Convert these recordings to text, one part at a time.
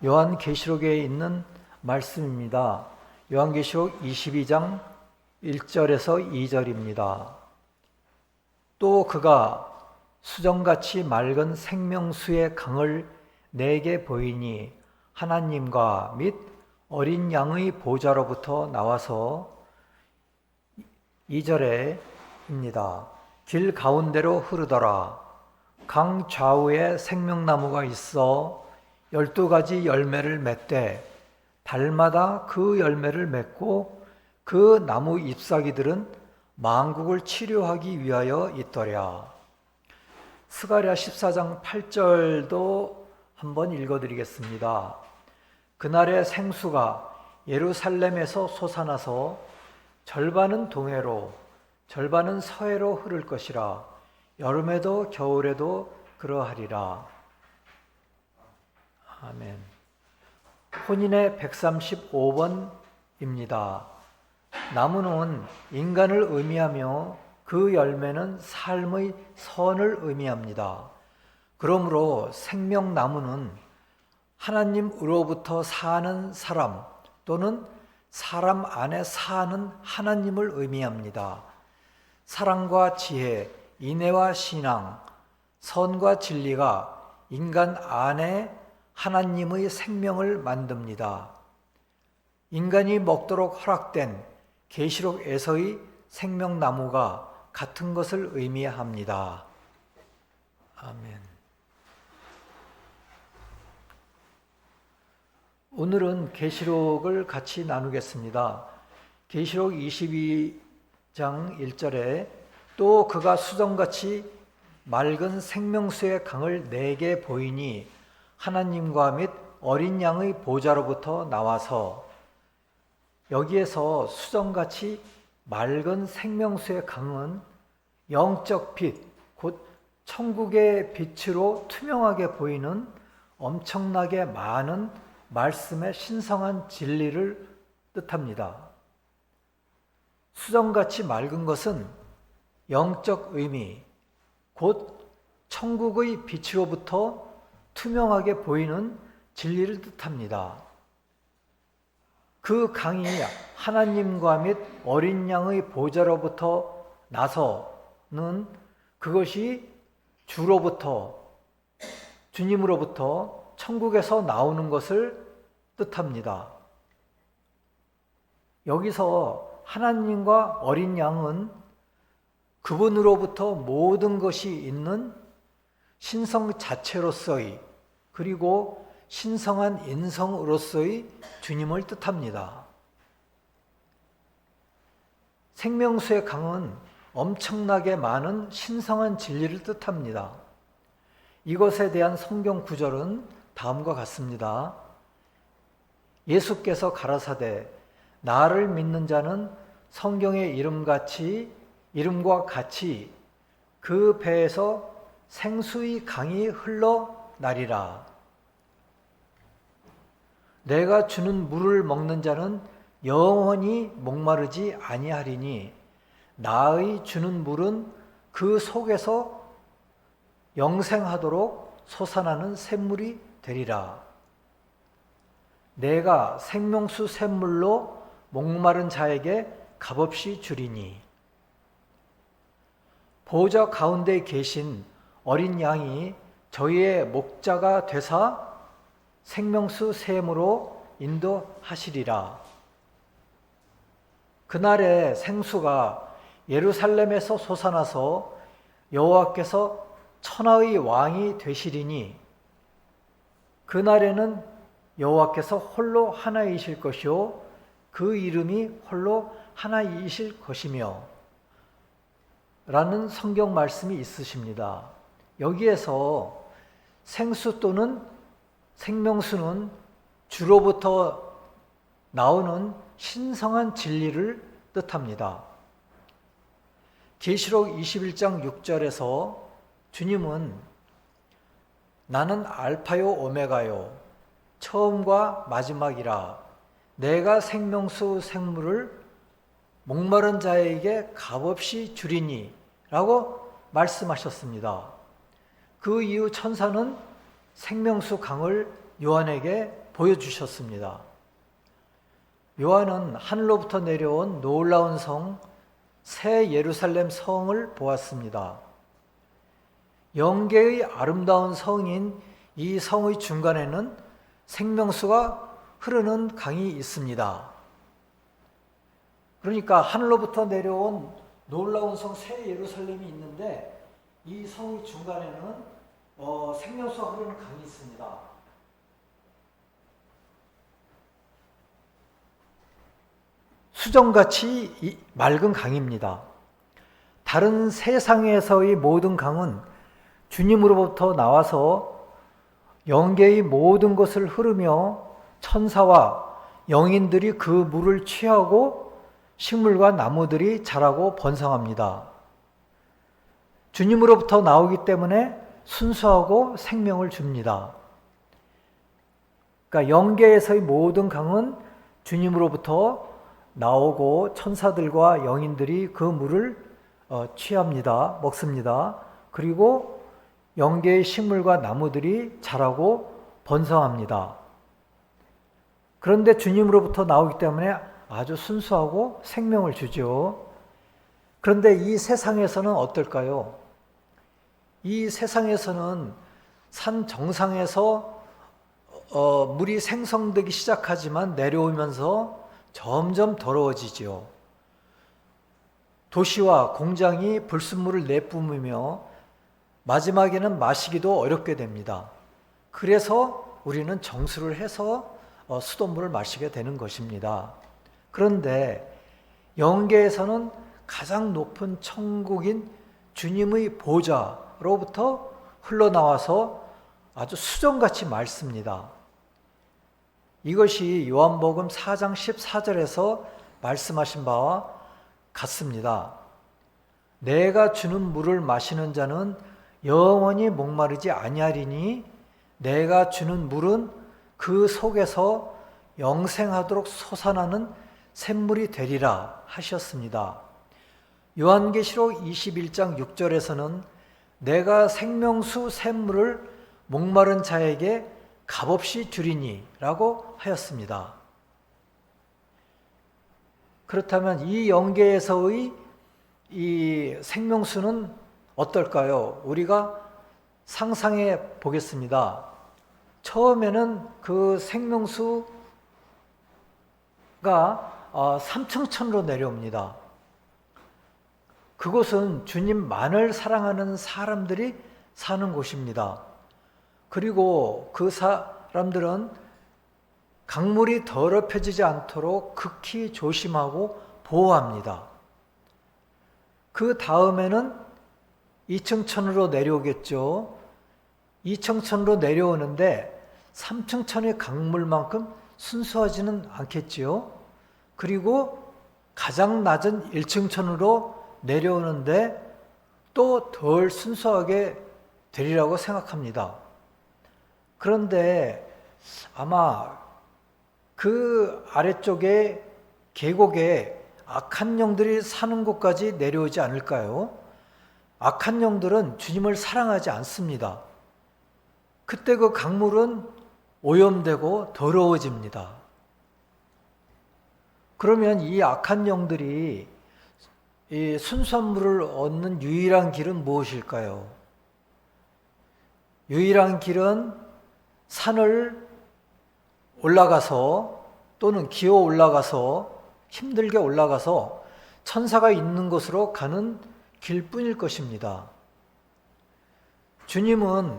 요한계시록에 있는 말씀입니다. 요한계시록 22장 1절에서 2절입니다. 또 그가 수정같이 맑은 생명수의 강을 내게 보이니 하나님과 및 어린 양의 보좌로부터 나와서 2절에입니다. 길 가운데로 흐르더라. 강 좌우에 생명나무가 있어 12가지 열매를 맺되 달마다 그 열매를 맺고 그 나무 잎사귀들은 만국을 치료하기 위하여 있더랴. 스가랴 14장 8절도 한번 읽어드리겠습니다. 그날의 생수가 예루살렘에서 솟아나서 절반은 동해로 절반은 서해로 흐를 것이라. 여름에도 겨울에도 그러하리라. 아멘. 혼인의 135번입니다. 나무는 인간을 의미하며 그 열매는 삶의 선을 의미합니다. 그러므로 생명나무는 하나님으로부터 사는 사람 또는 사람 안에 사는 하나님을 의미합니다. 사랑과 지혜, 인애와 신앙, 선과 진리가 인간 안에 하나님의 생명을 만듭니다. 인간이 먹도록 허락된 계시록에서의 생명나무가 같은 것을 의미합니다. 아멘. 오늘은 계시록을 같이 나누겠습니다. 계시록 22장 1절에 또 그가 수정같이 맑은 생명수의 강을 내게 보이니 하나님과 및 어린 양의 보좌로부터 나와서, 여기에서 수정같이 맑은 생명수의 강은 영적 빛, 곧 천국의 빛으로 투명하게 보이는 엄청나게 많은 말씀의 신성한 진리를 뜻합니다. 수정같이 맑은 것은 영적 의미, 곧 천국의 빛으로부터 투명하게 보이는 진리를 뜻합니다. 그 강이 하나님과 및 어린 양의 보좌로부터 나서는 그것이 주님으로부터 천국에서 나오는 것을 뜻합니다. 여기서 하나님과 어린 양은 그분으로부터 모든 것이 있는 신성 자체로서의, 그리고 신성한 인성으로서의 주님을 뜻합니다. 생명수의 강은 엄청나게 많은 신성한 진리를 뜻합니다. 이것에 대한 성경 구절은 다음과 같습니다. 예수께서 가라사대 나를 믿는 자는 성경의 이름과 같이 그 배에서 생수의 강이 흘러나리라. 내가 주는 물을 먹는 자는 영원히 목마르지 아니하리니 나의 주는 물은 그 속에서 영생하도록 솟아나는 샘물이 되리라. 내가 생명수 샘물로 목마른 자에게 값없이 주리니. 보좌 가운데 계신 어린 양이 저희의 목자가 되사 생명수 샘으로 인도하시리라. 그날에 생수가 예루살렘에서 솟아나서 여호와께서 천하의 왕이 되시리니 그날에는 여호와께서 홀로 하나이실 것이요 그 이름이 홀로 하나이실 것이며 라는 성경 말씀이 있으십니다. 여기에서 생수 또는 생명수는 주로부터 나오는 신성한 진리를 뜻합니다. 계시록 21장 6절에서 주님은 나는 알파요 오메가요 처음과 마지막이라 내가 생명수 생물을 목마른 자에게 값없이 주리니 라고 말씀하셨습니다. 그 이후 천사는 생명수 강을 요한에게 보여주셨습니다. 요한은 하늘로부터 내려온 놀라운 성, 새 예루살렘 성을 보았습니다. 영계의 아름다운 성인 이 성의 중간에는 생명수가 흐르는 강이 있습니다. 그러니까 하늘로부터 내려온 놀라운 성 새 예루살렘이 있는데 이 성의 중간에는 생명수가 흐르는 강이 있습니다. 수정같이 맑은 강입니다. 다른 세상에서의 모든 강은 주님으로부터 나와서 영계의 모든 것을 흐르며 천사와 영인들이 그 물을 취하고 식물과 나무들이 자라고 번성합니다. 주님으로부터 나오기 때문에 순수하고 생명을 줍니다. 그러니까 영계에서의 모든 강은 주님으로부터 나오고 천사들과 영인들이 그 물을 취합니다. 먹습니다. 그리고 영계의 식물과 나무들이 자라고 번성합니다. 그런데 주님으로부터 나오기 때문에 아주 순수하고 생명을 주죠. 그런데 이 세상에서는 어떨까요? 이 세상에서는 산 정상에서 물이 생성되기 시작하지만 내려오면서 점점 더러워지지요. 도시와 공장이 불순물을 내뿜으며 마지막에는 마시기도 어렵게 됩니다. 그래서 우리는 정수를 해서 수돗물을 마시게 되는 것입니다. 그런데 영계에서는 가장 높은 천국인 주님의 보좌로부터 흘러나와서 아주 수정같이 맑습니다. 이것이 요한복음 4장 14절에서 말씀하신 바와 같습니다. 내가 주는 물을 마시는 자는 영원히 목마르지 아니하리니 내가 주는 물은 그 속에서 영생하도록 솟아나는 샘물이 되리라 하셨습니다. 요한계시록 21장 6절에서는 내가 생명수 샘물을 목마른 자에게 값없이 주리니 라고 하였습니다. 그렇다면 이 영계에서의 이 생명수는 어떨까요? 우리가 상상해 보겠습니다. 처음에는 그 생명수가 삼층천으로 내려옵니다. 그곳은 주님만을 사랑하는 사람들이 사는 곳입니다. 그리고 그 사람들은 강물이 더럽혀지지 않도록 극히 조심하고 보호합니다. 그 다음에는 2층 천으로 내려오겠죠. 2층 천으로 내려오는데 3층 천의 강물만큼 순수하지는 않겠지요. 그리고 가장 낮은 1층 천으로 내려오는데 또 덜 순수하게 되리라고 생각합니다. 그런데 아마 그 아래쪽에 계곡에 악한 영들이 사는 곳까지 내려오지 않을까요? 악한 영들은 주님을 사랑하지 않습니다. 그때 그 강물은 오염되고 더러워집니다. 그러면 이 악한 영들이 이 순수한 물을 얻는 유일한 길은 무엇일까요? 유일한 길은 산을 올라가서 또는 기어 올라가서 힘들게 올라가서 천사가 있는 곳으로 가는 길뿐일 것입니다. 주님은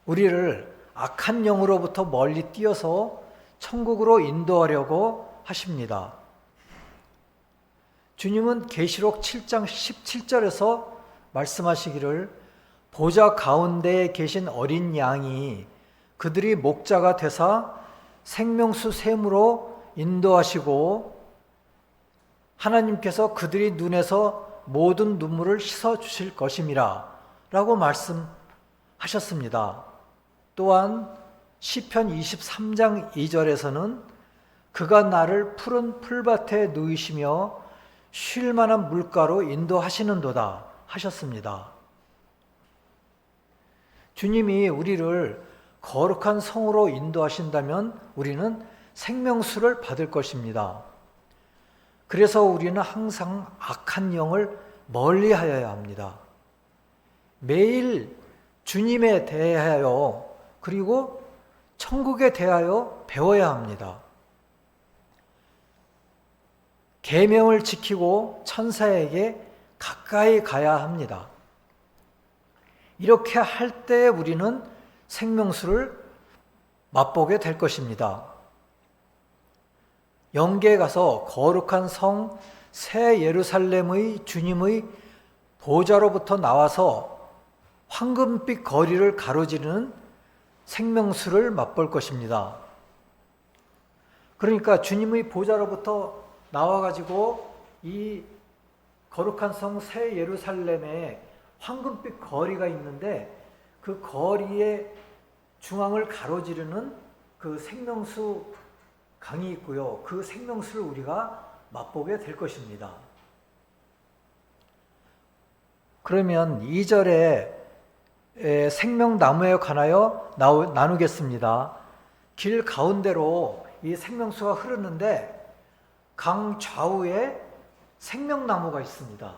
우리를 악한 영으로부터 멀리 띄어서 천국으로 인도하려고 하십니다. 주님은 계시록 7장 17절에서 말씀하시기를 보좌 가운데에 계신 어린 양이 그들이 목자가 되사 생명수 샘으로 인도하시고 하나님께서 그들이 눈에서 모든 눈물을 씻어 주실 것임이라 라고 말씀하셨습니다. 또한 시편 23장 2절에서는 그가 나를 푸른 풀밭에 누이시며 쉴 만한 물가로 인도하시는도다 하셨습니다. 주님이 우리를 거룩한 성으로 인도하신다면 우리는 생명수를 받을 것입니다. 그래서 우리는 항상 악한 영을 멀리하여야 합니다. 매일 주님에 대하여 그리고 천국에 대하여 배워야 합니다. 계명을 지키고 천사에게 가까이 가야 합니다. 이렇게 할 때 우리는 생명수를 맛보게 될 것입니다. 영계에 가서 거룩한 성 새 예루살렘의 주님의 보좌로부터 나와서 황금빛 거리를 가로지르는 생명수를 맛볼 것입니다. 그러니까 주님의 보좌로부터 나와가지고 이 거룩한 성 새 예루살렘에 황금빛 거리가 있는데 그 거리의 중앙을 가로지르는 그 생명수 강이 있고요. 그 생명수를 우리가 맛보게 될 것입니다. 그러면 2절에 생명나무에 관하여 나누겠습니다. 길 가운데로 이 생명수가 흐르는데 강 좌우에 생명나무가 있습니다.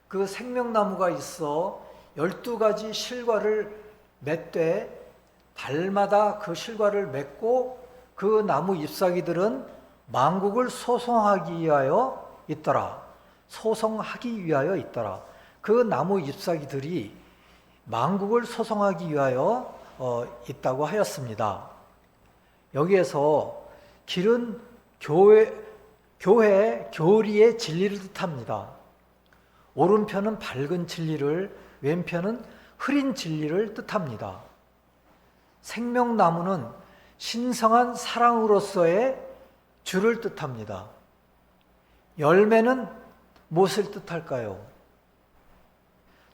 그 생명나무가 있어 12가지 실과를 맺되 달마다 그 실과를 맺고 그 나무 잎사귀들은 만국을 소송하기 위하여 있더라. 소송하기 위하여 있더라. 그 나무 잎사귀들이 만국을 소송하기 위하여 있다고 하였습니다. 여기에서 길은 교리의 진리를 뜻합니다. 오른편은 밝은 진리를, 왼편은 흐린 진리를 뜻합니다. 생명나무는 신성한 사랑으로서의 주를 뜻합니다. 열매는 무엇을 뜻할까요?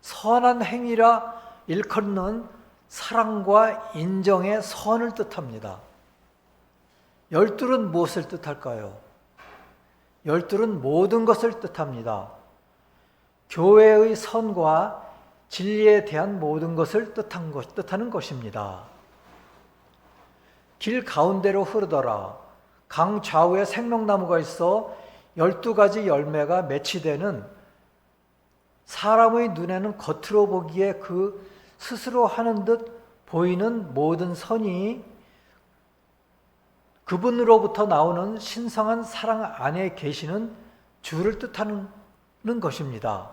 선한 행위라 일컫는 사랑과 인정의 선을 뜻합니다. 열둘은 무엇을 뜻할까요? 열둘은 모든 것을 뜻합니다. 교회의 선과 진리에 대한 모든 것을 뜻하는 것입니다. 길 가운데로 흐르더라. 강 좌우에 생명나무가 있어 12가지 열매가 맺히되는 사람의 눈에는 겉으로 보기에 그 스스로 하는 듯 보이는 모든 선이 그분으로부터 나오는 신성한 사랑 안에 계시는 주를 뜻하는 것입니다.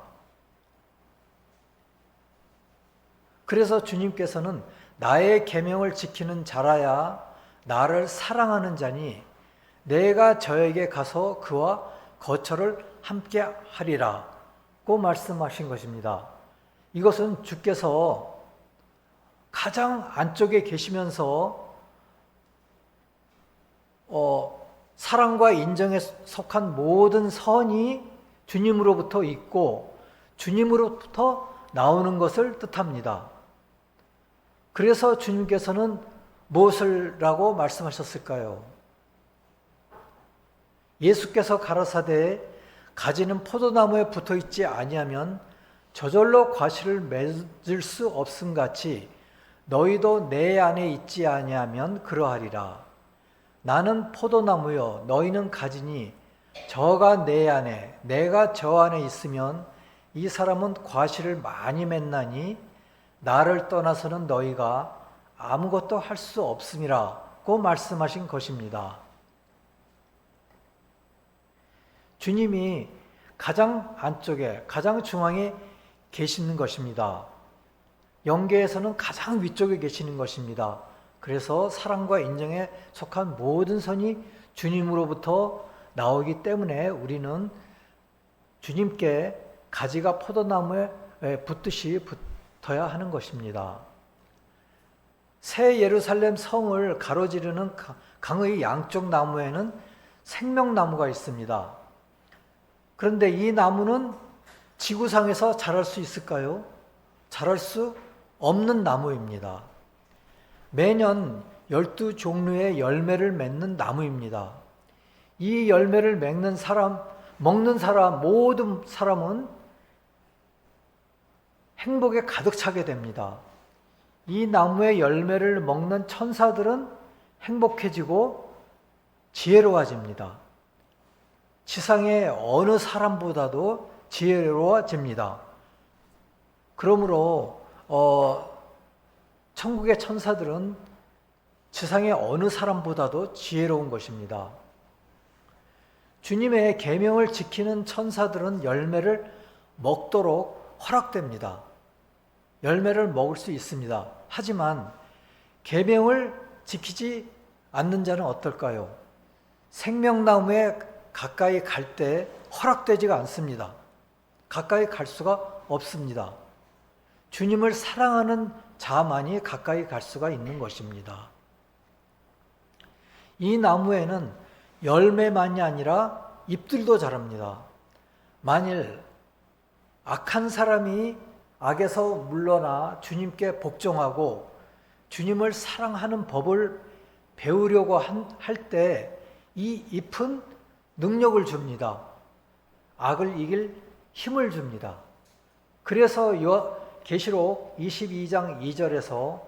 그래서 주님께서는 나의 계명을 지키는 자라야 나를 사랑하는 자니 내가 저에게 가서 그와 거처를 함께 하리라고 말씀하신 것입니다. 이것은 주께서 가장 안쪽에 계시면서 사랑과 인정에 속한 모든 선이 주님으로부터 있고 주님으로부터 나오는 것을 뜻합니다. 그래서 주님께서는 무엇을 라고 말씀하셨을까요? 예수께서 가라사대 가지는 포도나무에 붙어있지 아니하면 저절로 과실을 맺을 수 없음같이 너희도 내 안에 있지 아니하면 그러하리라. 나는 포도나무요 너희는 가지니 저가 내 안에 내가 저 안에 있으면 이 사람은 과실을 많이 맺나니 나를 떠나서는 너희가 아무것도 할 수 없음이라고 말씀하신 것입니다. 주님이 가장 안쪽에 가장 중앙에 계시는 것입니다. 영계에서는 가장 위쪽에 계시는 것입니다. 그래서 사랑과 인정에 속한 모든 선이 주님으로부터 나오기 때문에 우리는 주님께 가지가 포도나무에 붙듯이 붙어야 하는 것입니다. 새 예루살렘 성을 가로지르는 강의 양쪽 나무에는 생명나무가 있습니다. 그런데 이 나무는 지구상에서 자랄 수 있을까요? 자랄 수 없는 나무입니다. 매년 12종류의 열매를 맺는 나무입니다. 이 열매를 먹는 사람, 모든 사람은 행복에 가득 차게 됩니다. 이 나무의 열매를 먹는 천사들은 행복해지고 지혜로워집니다. 지상의 어느 사람보다도 지혜로워집니다. 그러므로 천국의 천사들은 지상의 어느 사람보다도 지혜로운 것입니다. 주님의 계명을 지키는 천사들은 열매를 먹도록 허락됩니다. 열매를 먹을 수 있습니다. 하지만 계명을 지키지 않는 자는 어떨까요? 생명나무에 가까이 갈 때 허락되지가 않습니다. 가까이 갈 수가 없습니다. 주님을 사랑하는 자만이 가까이 갈 수가 있는 것입니다. 이 나무에는 열매만이 아니라 잎들도 자랍니다. 만일 악한 사람이 악에서 물러나 주님께 복종하고 주님을 사랑하는 법을 배우려고 할 때 이 잎은 능력을 줍니다. 악을 이길 힘을 줍니다. 그래서 계시록 22장 2절에서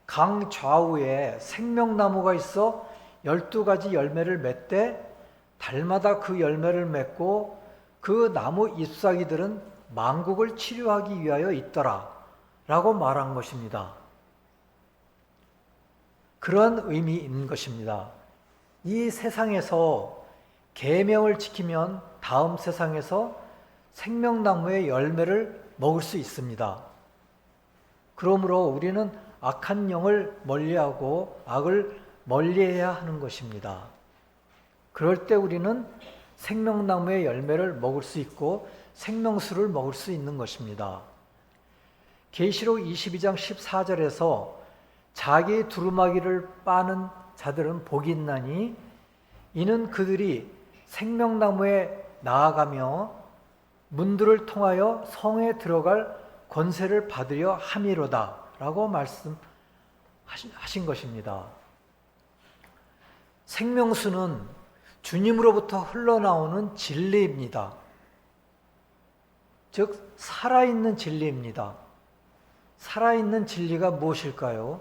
강 좌우에 생명나무가 있어 12가지 열매를 맺되 달마다 그 열매를 맺고 그 나무 잎사귀들은 만국을 치료하기 위하여 있더라 라고 말한 것입니다. 그런 의미인 것입니다. 이 세상에서 계명을 지키면 다음 세상에서 생명나무의 열매를 먹을 수 있습니다. 그러므로 우리는 악한 영을 멀리하고 악을 멀리해야 하는 것입니다. 그럴 때 우리는 생명나무의 열매를 먹을 수 있고 생명수를 먹을 수 있는 것입니다. 계시록 22장 14절에서 자기 두루마기를 빠는 자들은 복이 있나니 이는 그들이 생명나무에 나아가며 문들을 통하여 성에 들어갈 권세를 받으려 함이로다 라고 말씀하신 것입니다. 생명수는 주님으로부터 흘러나오는 진리입니다. 즉 살아있는 진리입니다. 살아있는 진리가 무엇일까요?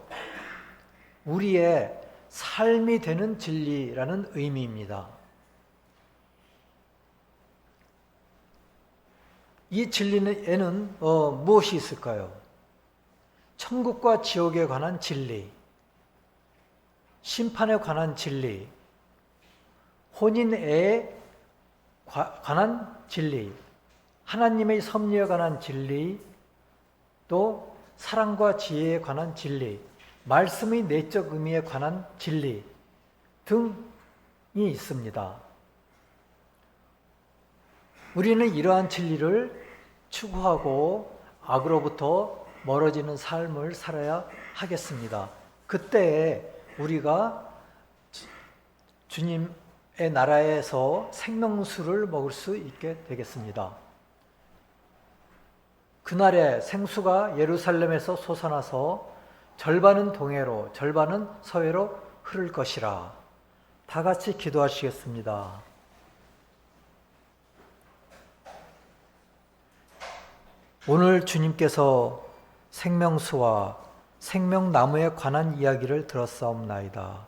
우리의 삶이 되는 진리라는 의미입니다. 이 진리에는 무엇이 있을까요? 천국과 지옥에 관한 진리, 심판에 관한 진리, 혼인에 관한 진리, 하나님의 섭리에 관한 진리, 또 사랑과 지혜에 관한 진리, 말씀의 내적 의미에 관한 진리 등이 있습니다. 우리는 이러한 진리를 추구하고 악으로부터 멀어지는 삶을 살아야 하겠습니다. 그때에 우리가 주님의 나라에서 생명수를 먹을 수 있게 되겠습니다. 그날에 생수가 예루살렘에서 솟아나서 절반은 동해로 절반은 서해로 흐를 것이라. 다 같이 기도하시겠습니다. 오늘 주님께서 생명수와 생명나무에 관한 이야기를 들었사옵나이다.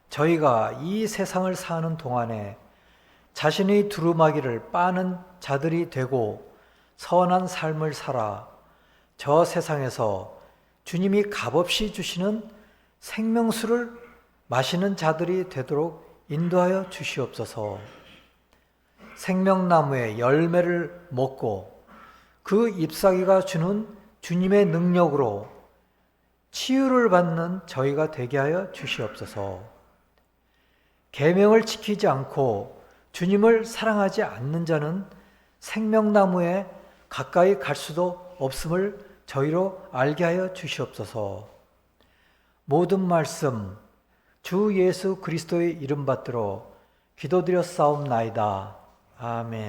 저희가 이 세상을 사는 동안에 자신의 두루마기를 빠는 자들이 되고 선한 삶을 살아 저 세상에서 주님이 값없이 주시는 생명수를 마시는 자들이 되도록 인도하여 주시옵소서. 생명나무의 열매를 먹고 그 잎사귀가 주는 주님의 능력으로 치유를 받는 저희가 되게 하여 주시옵소서. 계명을 지키지 않고 주님을 사랑하지 않는 자는 생명나무에 가까이 갈 수도 없음을 저희로 알게 하여 주시옵소서. 모든 말씀 주 예수 그리스도의 이름 받들어 기도드렸사옵나이다. 아멘.